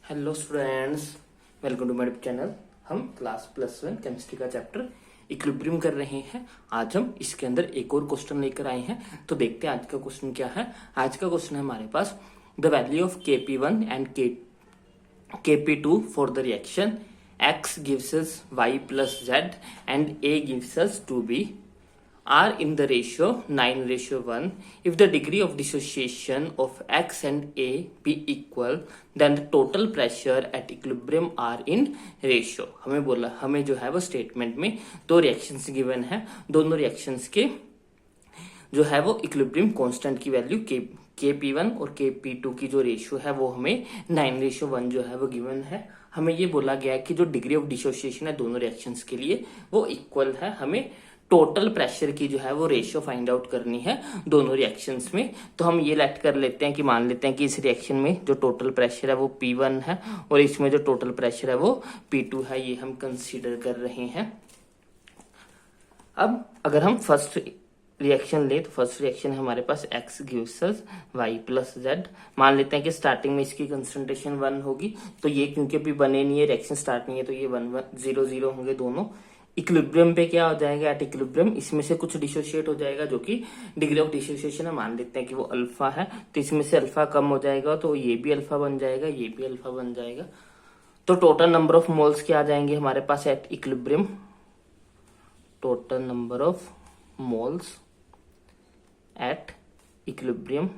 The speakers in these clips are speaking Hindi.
Hello students, welcome to my channel. हम क्लास +1 केमिस्ट्री का चैप्टर इक्विलिब्रियम कर रहे हैं। आज हम इसके अंदर एक और क्वेश्चन लेकर आए हैं, तो देखते हैं आज का क्वेश्चन क्या है। आज का क्वेश्चन है हमारे पास the value of Kp1 and Kp2 for the reaction X gives us Y plus Z and A gives us 2B are in the ratio 9:1. If the degree of dissociation of X and A be equal, then the total pressure at equilibrium are in ratio. हमें बोला, हमें जो है वो स्टेटमेंट में दो रिएक्शंस गिवन है, दोनों रिएक्शंस के जो है वो इक्विलिब्रियम कांस्टेंट की वैल्यू Kp1 और Kp2 की जो रेशियो है वो हमें 9:1 जो है वो गिवन है। हमें ये बोला गया है कि जो डिग्री ऑफ डिसोसिएशन है दोनों रिएक्शंस के लिए वो इक्वल है। हमें टोटल प्रेशर की जो है वो रेशियो फाइंड आउट करनी है दोनों रिएक्शंस में। तो हम ये लेट कर लेते हैं कि मान लेते हैं कि इस रिएक्शन में जो टोटल प्रेशर है वो P1 है और इसमें जो टोटल प्रेशर है वो P2 है। ये हम कंसीडर कर रहे हैं। अब अगर हम फर्स्ट रिएक्शन ले तो फर्स्ट रिएक्शन है हमारे पास X gives us Y plus Z। मान लेते हैं कि स्टार्टिंग में इसकी कंसंट्रेशन 1 होगी, तो ये क्योंकि अभी बने नहीं है, रिएक्शन स्टार्ट नहीं है, तो ये 1 1 0 0 होंगे दोनों। इक्विलिब्रियम पे क्या हो जाएगा, एट इक्विलिब्रियम इसमें से कुछ डिसोशिएट हो जाएगा, जो कि डिग्री ऑफ डिसोसिएशन है, मान लेते हैं कि वो अल्फा है, तो इसमें से अल्फा कम हो जाएगा, तो ये भी अल्फा बन जाएगा, ये भी अल्फा बन जाएगा। तो टोटल नंबर ऑफ मोल्स क्या आ जाएंगे हमारे पास at equilibrium, total number of moles at equilibrium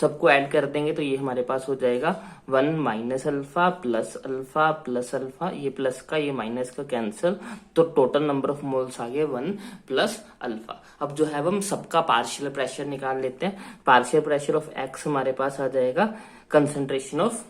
सबको ऐड कर देंगे तो ये हमारे पास हो जाएगा 1 minus alpha plus alpha plus alpha, ये प्लस का ये माइनस का कैंसिल, तो टोटल नंबर ऑफ मोल्स आ गए 1 प्लस अल्फा। अब जो है हम सबका पार्शियल प्रेशर निकाल लेते हैं। पार्शियल प्रेशर ऑफ एक्स हमारे पास आ जाएगा concentration of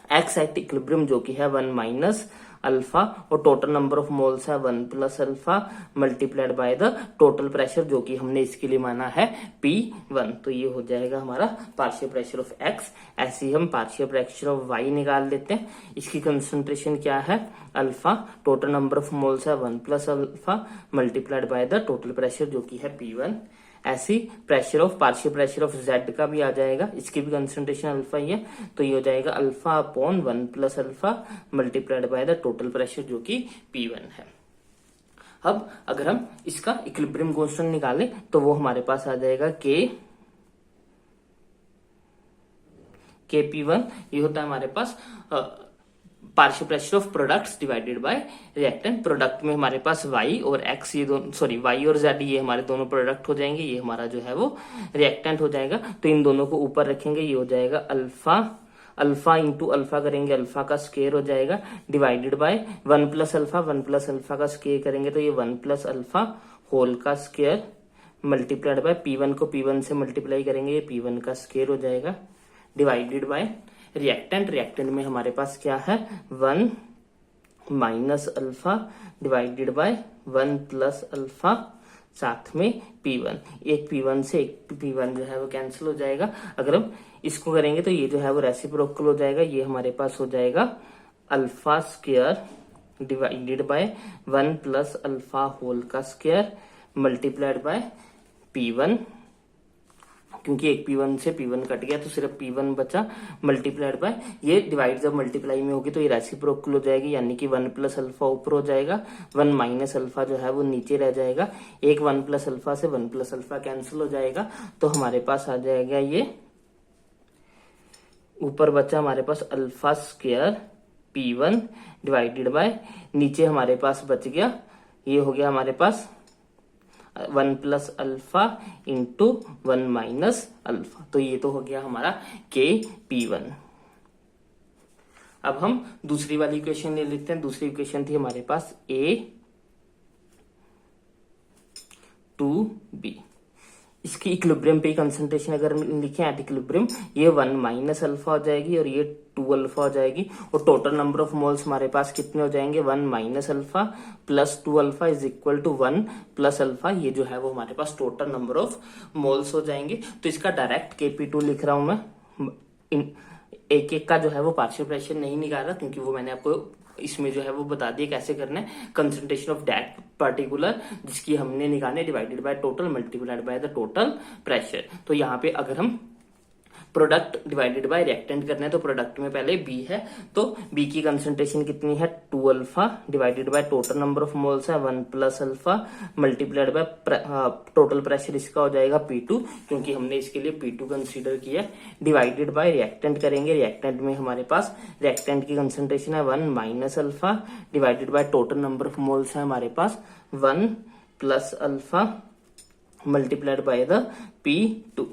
x at equilibrium जो कि है 1 माइनस अल्फा, और टोटल नंबर ऑफ मोल्स है 1 plus alpha multiplied by the total pressure जो कि हमने इसके लिए माना है P1। तो ये हो जाएगा हमारा पार्शियल प्रेशर ऑफ X। ऐसे ही हम पार्शियल प्रेशर ऑफ Y निकाल लेते हैं। इसकी कंसंट्रेशन क्या है alpha, total number of moles है 1 plus alpha multiplied by the total pressure जो कि है P1। ऐसी pressure of partial pressure of Z का भी आ जाएगा, इसकी भी कंसंट्रेशन अल्फा ही है, तो ये हो जाएगा alpha upon 1 plus alpha multiplied by the total pressure जो कि P1 है। अब अगर हम इसका इक्विलिब्रियम कांस्टेंट निकालें तो वो हमारे पास आ जाएगा Kp1, ये होता है हमारे पास partial pressure of products divided by reactant. Product में हमारे पास Y और X, ये दोनों सॉरी Y और Z ये हमारे दोनों प्रोडक्ट हो जाएंगे, ये हमारा जो है वो रिएक्टेंट हो जाएगा। तो इन दोनों को ऊपर रखेंगे, ये हो जाएगा अल्फा, अल्फा इंटू अल्फा करेंगे, अल्फा का स्क्वायर हो जाएगा divided by 1 plus alpha, 1 plus alpha का स्क्वायर करेंगे तो ये 1 प्लस अल्फा होल का स्क्वायर मल्टीप्लाइड बाय P1 को P1 से मल्टीप्लाई करेंगे, ये P1 का स्क्वायर हो जाएगा डिवाइडेड बाय रिएक्टेंट। रिएक्टेंट में हमारे पास क्या है 1 minus alpha divided by 1 plus alpha साथ में P1। एक P1 से एक P1 जो है वो कैंसिल हो जाएगा। अगर हम इसको करेंगे तो ये जो है वो रेसिप्रोकल हो जाएगा, ये हमारे पास हो जाएगा alpha square divided by 1 plus alpha whole का स्क्वायर मल्टीप्लाइड बाय P1, क्योंकि एक P1 से P1 कट गया तो सिर्फ P1 बचा मल्टीप्लाइड बाय, ये डिवाइड जब मल्टीप्लाई में होगी तो ये रेसिप्रोकल हो जाएगी, यानी कि 1 प्लस अल्फा ऊपर हो जाएगा, 1 माइनस अल्फा जो है वो नीचे रह जाएगा। एक 1 प्लस अल्फा से 1 प्लस अल्फा कैंसिल हो जाएगा, तो हमारे पास आ जाएगा ये ऊपर बचा हमारे पास alpha square P1 divided by नीचे हमारे पास बच गया, ये हो गया हमारे पास 1 plus alpha into 1 minus alpha, तो ये तो हो गया हमारा Kp1। अब हम दूसरी वाली इक्वेशन ले लेते हैं। दूसरी इक्वेशन थी हमारे पास A2B। इसकी इक्विलिब्रियम पे कंसंट्रेशन अगर लिखें एट इक्विलिब्रियम, ये 1 माइनस अल्फा हो जाएगी और ये 2 अल्फा हो जाएगी, और टोटल नंबर ऑफ मोल्स हमारे पास कितने हो जाएंगे 1 minus alpha plus 2 alpha is equal to 1 plus alpha, ये जो है वो हमारे पास टोटल नंबर ऑफ मोल्स हो जाएंगे। तो इसका डायरेक्ट Kp2 लिख रहा हूं मैं, एक एक का जो है वो पार्शियल प्रेशर नहीं निकाल रहा, क्योंकि वो मैंने आपको इसमें जो है वो बता दिया कैसे करना है। कंसंट्रेशन ऑफ दैट पर्टिकुलर जिसकी हमने निकालने divided by total multiplied by the total pressure. तो यहाँ पे अगर हम प्रोडक्ट डिवाइडेड बाय रिएक्टेंट करना है, तो प्रोडक्ट में पहले बी है, तो बी की कंसंट्रेशन कितनी है 2 alpha divided by total number of moles है 1 plus alpha multiplied by total pressure इसका हो जाएगा P2, क्योंकि हमने इसके लिए P2 कंसीडर किया है, डिवाइडेड बाय रिएक्टेंट करेंगे। रिएक्टेंट में हमारे पास रिएक्टेंट की कंसंट्रेशन है 1 minus alpha divided by total number of moles है हमारे पास 1 plus alpha multiplied by the P2।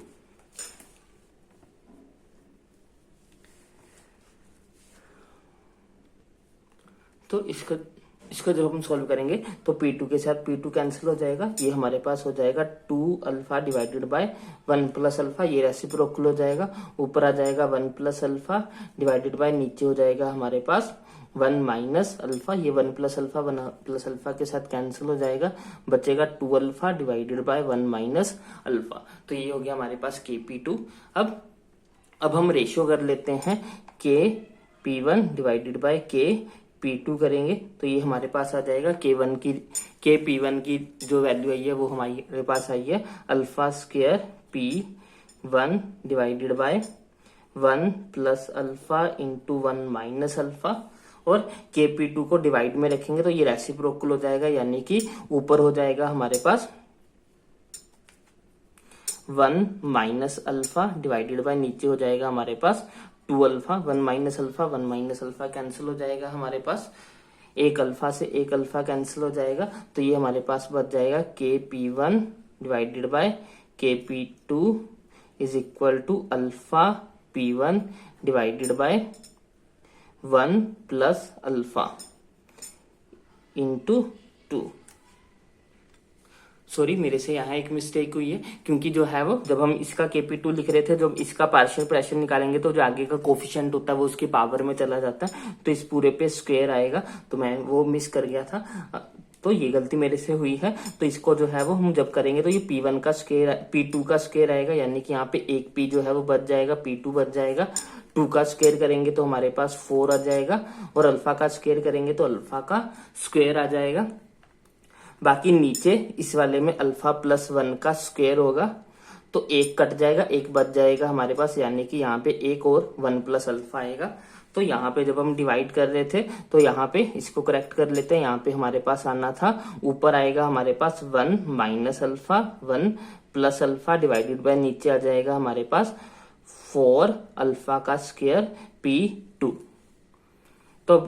तो इसका जब हम सॉल्व करेंगे तो P2 के साथ P2 कैंसिल हो जाएगा, ये हमारे पास हो जाएगा 2 alpha divided by 1 plus alpha, ये रेसिप्रोकल हो जाएगा, ऊपर आ जाएगा 1 प्लस अल्फा डिवाइडेड बाय नीचे हो जाएगा हमारे पास 1 माइनस अल्फा, ये 1 प्लस अल्फा के साथ कैंसिल हो जाएगा, बचेगा 2 alpha divided by 1 minus alpha. तो ये हो गया हमारे पास KP2। अब हम रेशियो कर लेते हैं KP1 डिवाइडेड बाय KP2 करेंगे, तो ये हमारे पास आ जाएगा KP1 की जो वैल्यू आई है वो हमारे पास आई है alpha square P1 divided by 1 plus alpha into 1 minus alpha, और KP2 को डिवाइड में रखेंगे तो ये रेसिप्रोकल हो जाएगा, यानी कि ऊपर हो जाएगा हमारे पास 1 माइनस अल्फा डिवाइडेड बाय नीचे हो जाएगा हमारे पास 2 अल्फा, 1 माइनस अल्फा कैंसिल हो जाएगा हमारे पास, एक अल्फा से एक अल्फा कैंसिल हो जाएगा, तो ये हमारे पास बच जाएगा KP1 divided by KP2 is equal to alpha P1 divided by 1 plus alpha into 2। Sorry, मेरे से यहाँ एक मिस्टेक हुई है, क्योंकि जो है वो जब हम इसका KP2 लिख रहे थे, जब इसका पार्शियल प्रेशर निकालेंगे तो जो आगे का कोफिशिएंट होता है वो उसकी पावर में चला जाता है, तो इस पूरे पे स्क्वायर आएगा, तो मैं वो मिस कर गया था, तो ये गलती मेरे से हुई है। तो इसको जो है वो हम जब करेंगे तो ये P1 का स्क्वायर P2 का स्क्वायर आएगा, यानी कि यहाँ पे एक P जो है वो बच जाएगा, P2 बच जाएगा, 2 का स्क्वायर करेंगे तो हमारे पास 4 आ जाएगा, और अल्फा का स्क्वायर करेंगे तो अल्फा का स्क्वायर आ जाएगा। बाकी नीचे इस वाले में अल्फा प्लस 1 का स्क्वायर होगा, तो एक कट जाएगा, एक बच जाएगा हमारे पास, यानी कि यहाँ पे एक और 1 प्लस अल्फा आएगा। तो यहाँ पे जब हम डिवाइड कर रहे थे तो यहाँ पे इसको करेक्ट कर लेते हैं, यहाँ पे हमारे पास आना था, ऊपर आएगा हमारे पास 1 minus alpha 1 plus alpha divided by नीचे आ जाएगा हमारे पास 4 अल्फा का स्क्वायर P2। तो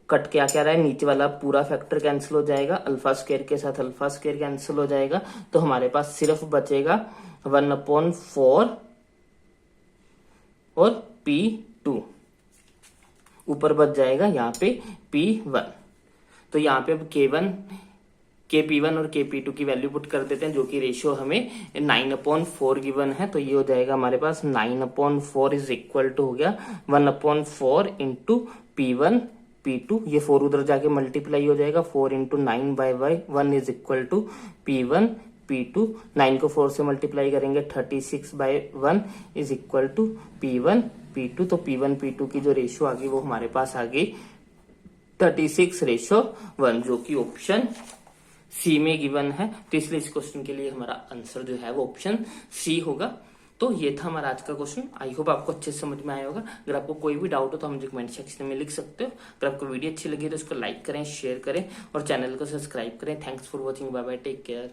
कट क्या क्या रहा है, नीचे वाला पूरा फैक्टर कैंसिल हो जाएगा, अल्फा स्क्वायर के साथ अल्फा स्क्वायर कैंसिल हो जाएगा, तो हमारे पास सिर्फ बचेगा 1/4 और P2, ऊपर बच जाएगा यहाँ पे P1। तो यहाँ पे अब KP1 और KP2 की वैल्यू पुट कर देते हैं, जो कि रेशियो हमें 9/4 गिवन है, तो ये हो जाएगा हमारे पास 9/4 इज इक्वल टू हो गया 1/4 इंटू P1 P2, ये 4 उधर जाके मल्टीप्लाई हो जाएगा, 4 into 9/1 is equal to P1 P2, 9 को 4 से मल्टीप्लाई करेंगे 36/1 is equal to P1 P2। तो P1 P2 की जो रेशियो आ गई वो हमारे पास आ गई 36:1, जो कि ऑप्शन सी में गिवन है, तो इसलिए इस क्वेश्चन के लिए हमारा आंसर जो है वो ऑप्शन सी होगा। तो ये था हमारा आज का क्वेश्चन, आई होप आपको अच्छे से समझ में आया होगा। अगर आपको कोई भी डाउट हो तो मुझे कमेंट सेक्शन में लिख सकते हो। अगर आपको वीडियो अच्छी लगी तो उसको लाइक करें, शेयर करें और चैनल को सब्सक्राइब करें। Thanks for watching, bye bye, take care.